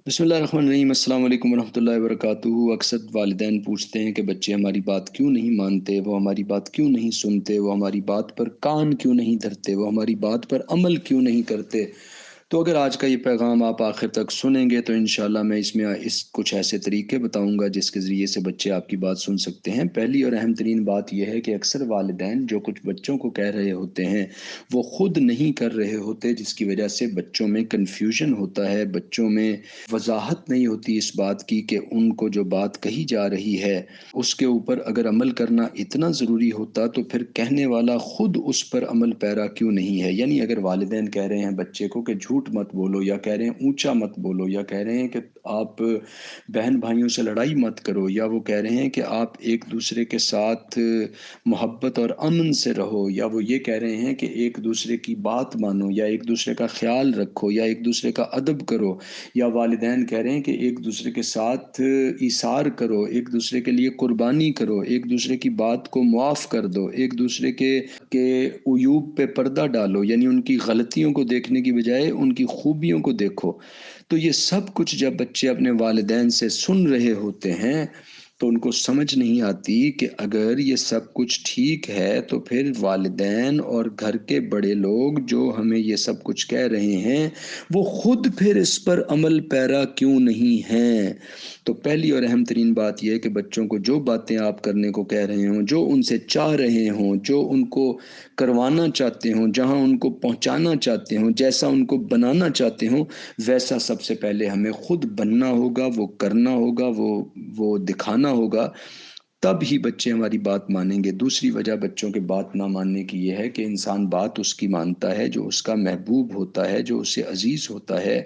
बिस्मिल्लाहिर्रहमानिर्रहीम। अस्सलाम वालेकुम रहमतुल्लाहि व बरकातुहू। अक्सर वालिदैन पूछते हैं कि बच्चे हमारी बात क्यों नहीं मानते, वो हमारी बात क्यों नहीं सुनते, वो हमारी बात पर कान क्यों नहीं धरते, वो हमारी बात पर अमल क्यों नहीं करते। तो अगर आज का ये पैगाम आप आखिर तक सुनेंगे तो इंशाल्लाह मैं इसमें इस कुछ ऐसे तरीके बताऊंगा जिसके ज़रिए से बच्चे आपकी बात सुन सकते हैं। पहली और अहम तरीन बात यह है कि अक्सर वालिदैन जो कुछ बच्चों को कह रहे होते हैं वो ख़ुद नहीं कर रहे होते, जिसकी वजह से बच्चों में कन्फ्यूजन होता है, बच्चों में वजाहत नहीं होती इस बात की कि उनको जो बात कही जा रही है उसके ऊपर अगर अमल करना इतना ज़रूरी होता तो फिर कहने वाला ख़ुद उस पर अमल पैरा क्यों नहीं है। यानी अगर वालिदैन कह रहे हैं बच्चे को कि झूठ मत बोलो, या कह रहे हैं ऊंचा मत बोलो, या कह रहे हैं कि आप बहन भाइयों से लड़ाई मत करो, या वो कह रहे हैं कि आप एक दूसरे के साथ मोहब्बत और अमन से रहो, या वो ये कह रहे हैं कि एक दूसरे की बात मानो, या एक दूसरे का ख्याल रखो, या एक दूसरे का अदब करो, या वालिदैन कह रहे हैं कि एक दूसरे के साथ ईसार करो, एक दूसरे के लिए कुर्बानी करो, एक दूसरे की बात को मुआफ़ कर दो, एक दूसरे के उयूब पे पर्दा डालो, यानी उनकी गलतियों को देखने की बजाय उनकी खूबियों को देखो। तो ये सब कुछ जब बच्चे अपने वालिदैन से सुन रहे होते हैं तो उनको समझ नहीं आती कि अगर ये सब कुछ ठीक है तो फिर वालिदैन और घर के बड़े लोग जो हमें ये सब कुछ कह रहे हैं वो खुद फिर इस पर अमल पैरा क्यों नहीं हैं। तो पहली और अहम तरीन बात यह है कि बच्चों को जो बातें आप करने को कह रहे हों, जो उनसे चाह रहे हों, जो उनको करवाना चाहते हों, जहां उनको पहुंचाना चाहते हों, जैसा उनको बनाना चाहते हों, वैसा सबसे पहले हमें खुद बनना होगा, वो करना होगा, वो दिखाना होगा। तब ही बच्चे हमारी बात मानेंगे। दूसरी वजह बच्चों के बात ना मानने की ये है कि इंसान बात उसकी मानता है जो उसका महबूब होता है, जो उससे अजीज़ होता है।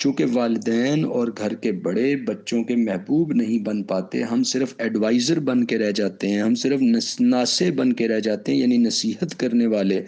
चूँकि वालिदैन और घर के बड़े बच्चों के महबूब नहीं बन पाते, हम सिर्फ एडवाइज़र बन के रह जाते हैं, हम सिर्फ नासे बन के रह जाते हैं, यानी नसीहत करने वाले।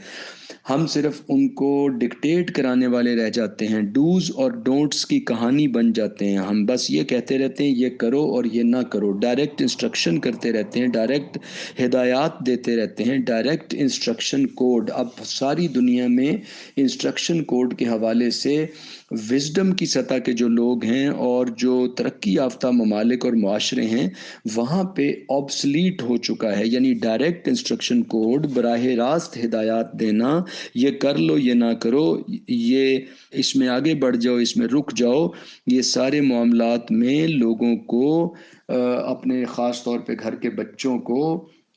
हम सिर्फ उनको डिक्टेट कराने वाले रह जाते हैं, डूज और डोंट्स की कहानी बन जाते हैं। हम बस ये कहते रहते हैं ये करो और ये ना करो, डायरेक्ट इंस्ट्रक्शन करते रहते हैं, डायरेक्ट हिदायत देते रहते हैं, डायरेक्ट इंस्ट्रक्शन कोड। अब सारी दुनिया में इंस्ट्रक्शन कोड के हवाले से विजडम की सतह के जो लोग हैं और जो तरक्की याफ्ता ममालिक और मुआशरे हैं वहाँ पे ऑब्सलीट हो चुका है। यानी डायरेक्ट इंस्ट्रक्शन कोड, बराह रास्त हिदायत देना, ये कर लो ये ना करो, ये इसमें आगे बढ़ जाओ इसमें रुक जाओ, ये सारे मामलात में लोगों को अपने ख़ास तौर पे घर के बच्चों को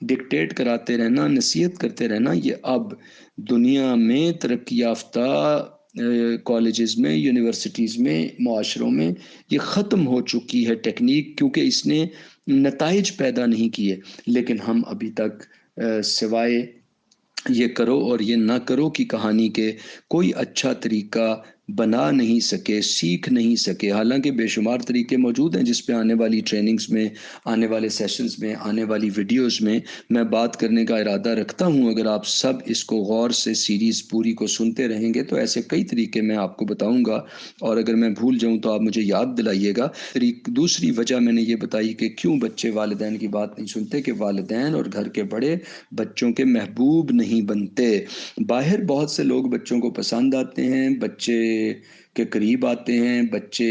डिक्टेट कराते रहना, नसीहत करते रहना, ये अब दुनिया में तरक्की याफ्ता कॉलेजेस में, यूनिवर्सिटीज़ में, माशरों में ये ख़त्म हो चुकी है टेक्निक, क्योंकि इसने नताइज पैदा नहीं किए। लेकिन हम अभी तक सिवाय ये करो और ये ना करो की कहानी के कोई अच्छा तरीका बना नहीं सके, सीख नहीं सके। हालांकि बेशुमार तरीके मौजूद हैं जिस पे आने वाली ट्रेनिंग्स में, आने वाले सेशंस में, आने वाली वीडियोस में मैं बात करने का इरादा रखता हूं। अगर आप सब इसको गौर से सीरीज़ पूरी को सुनते रहेंगे तो ऐसे कई तरीके मैं आपको बताऊंगा, और अगर मैं भूल जाऊं तो आप मुझे याद दिलाइएगा। दूसरी वजह मैंने ये बताई कि क्यों बच्चे वालिदैन की बात नहीं सुनते, कि वालिदैन और घर के बड़े बच्चों के महबूब नहीं बनते। बाहर बहुत से लोग बच्चों को पसंद आते हैं, बच्चे के करीब आते हैं, बच्चे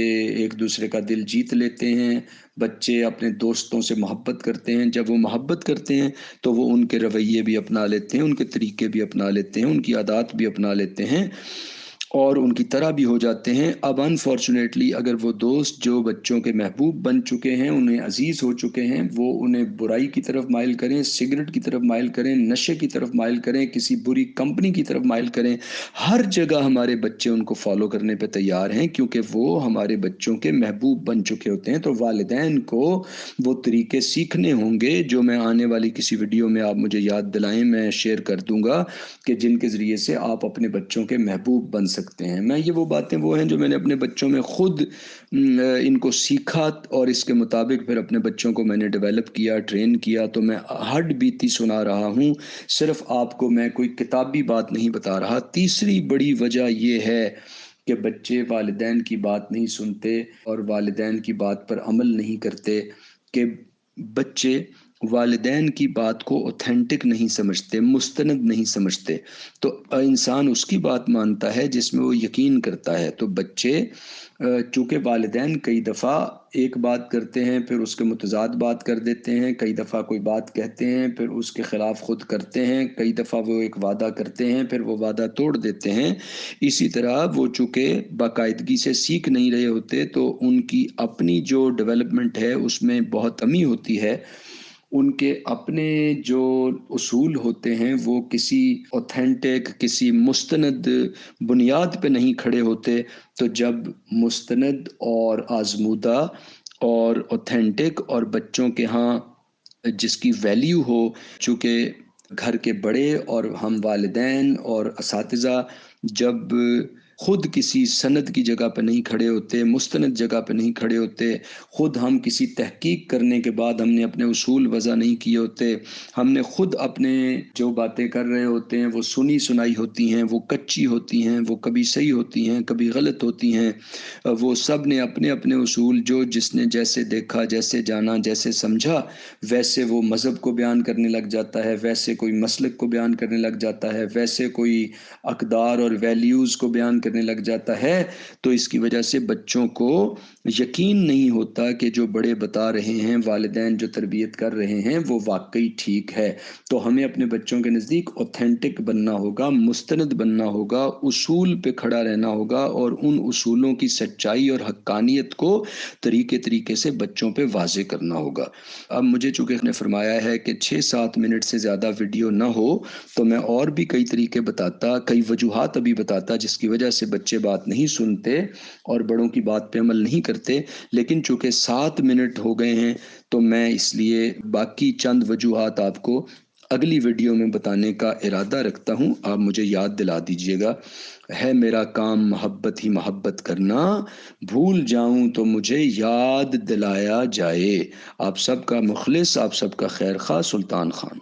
एक दूसरे का दिल जीत लेते हैं, बच्चे अपने दोस्तों से मोहब्बत करते हैं। जब वो मोहब्बत करते हैं तो वो उनके रवैये भी अपना लेते हैं, उनके तरीके भी अपना लेते हैं, उनकी आदत भी अपना लेते हैं और उनकी तरह भी हो जाते हैं। अब अनफॉर्चुनेटली अगर वो दोस्त जो बच्चों के महबूब बन चुके हैं, उन्हें अजीज़ हो चुके हैं, वो उन्हें बुराई की तरफ माइल करें, सिगरेट की तरफ माइल करें, नशे की तरफ माइल करें, किसी बुरी कंपनी की तरफ माइल करें, हर जगह हमारे बच्चे उनको फॉलो करने पे तैयार हैं, क्योंकि वो हमारे बच्चों के महबूब बन चुके होते हैं। तो वालिदैन को वो तरीके सीखने होंगे जो मैं आने वाली किसी वीडियो में, आप मुझे याद दिलाएं, मैं शेयर कर दूंगा, कि जिनके ज़रिए से आप अपने बच्चों के महबूब बन सकते हैं। मैं ये वो बातें वो हैं जो मैंने अपने बच्चों में ख़ुद इनको सीखा और इसके मुताबिक फिर अपने बच्चों को मैंने डेवलप किया, ट्रेन किया। तो मैं हड्ड बीती सुना रहा हूँ, सिर्फ आपको मैं कोई किताबी बात नहीं बता रहा। तीसरी बड़ी वजह ये है कि बच्चे वालिदैन की बात नहीं सुनते और वालिदैन की बात पर अमल नहीं करते, कि बच्चे والدین کی بات کو اوتھینٹک نہیں سمجھتے، مستند نہیں سمجھتے، تو انسان اس کی بات مانتا ہے جس میں وہ یقین کرتا ہے۔ تو بچے چونکہ والدین کئی دفعہ ایک بات کرتے ہیں پھر اس کے متضاد بات کر دیتے ہیں، کئی دفعہ کوئی بات کہتے ہیں پھر اس کے خلاف خود کرتے ہیں، کئی دفعہ وہ ایک وعدہ کرتے ہیں پھر وہ وعدہ توڑ دیتے ہیں، اسی طرح وہ چونکہ باقاعدگی سے سیکھ نہیں رہے ہوتے تو ان کی اپنی جو ڈیولپمنٹ ہے اس میں بہت کمی ہوتی ہے، ان کے اپنے جو اصول ہوتے ہیں وہ کسی اوتھینٹک، کسی مستند بنیاد پہ نہیں کھڑے ہوتے۔ تو جب مستند اور آزمودہ اور اوتھینٹک اور بچوں کے ہاں جس کی ویلیو ہو، چونکہ گھر کے بڑے اور ہم والدین اور اساتذہ جب خود کسی سند کی جگہ پہ نہیں کھڑے ہوتے، مستند جگہ پہ نہیں کھڑے ہوتے، خود ہم کسی تحقیق کرنے کے بعد ہم نے اپنے اصول وضع نہیں کیے ہوتے، ہم نے خود اپنے جو باتیں کر رہے ہوتے ہیں وہ سنی سنائی ہوتی ہیں، وہ کچی ہوتی ہیں، وہ کبھی صحیح ہوتی ہیں کبھی غلط ہوتی ہیں، وہ سب نے اپنے اپنے اصول جو جس نے جیسے دیکھا، جیسے جانا، جیسے سمجھا، ویسے وہ مذہب کو بیان کرنے لگ جاتا ہے، ویسے کوئی مسلک کو بیان کرنے لگ جاتا ہے، ویسے کوئی اقدار اور ویلیوز کو بیان کرنے لگ جاتا ہے۔ تو اس کی وجہ سے بچوں کو یقین نہیں ہوتا کہ جو بڑے بتا رہے ہیں، والدین جو تربیت کر رہے ہیں وہ واقعی ٹھیک ہے۔ تو ہمیں اپنے بچوں کے نزدیک اوتھینٹک بننا ہوگا، مستند بننا ہوگا، اصول پہ کھڑا رہنا ہوگا اور ان اصولوں کی سچائی اور حقانیت کو طریقے سے بچوں پہ واضح کرنا ہوگا۔ اب مجھے چونکہ نے فرمایا ہے کہ 6-7 منٹ سے زیادہ ویڈیو نہ ہو تو میں اور بھی کئی طریقے بتاتا، کئی وجوہات ابھی بتاتا جس کی وجہ سے بچے بات نہیں سنتے اور بڑوں کی بات پہ عمل نہیں کرتے، لیکن چونکہ 7 منٹ ہو گئے ہیں تو میں اس لیے باقی چند وجوہات آپ کو اگلی ویڈیو میں بتانے کا ارادہ رکھتا ہوں۔ آپ مجھے یاد دلا دیجیے گا۔ ہے میرا کام محبت ہی محبت کرنا، بھول جاؤں تو مجھے یاد دلایا جائے۔ آپ سب کا مخلص، آپ سب کا خیر خواہ، سلطان خان۔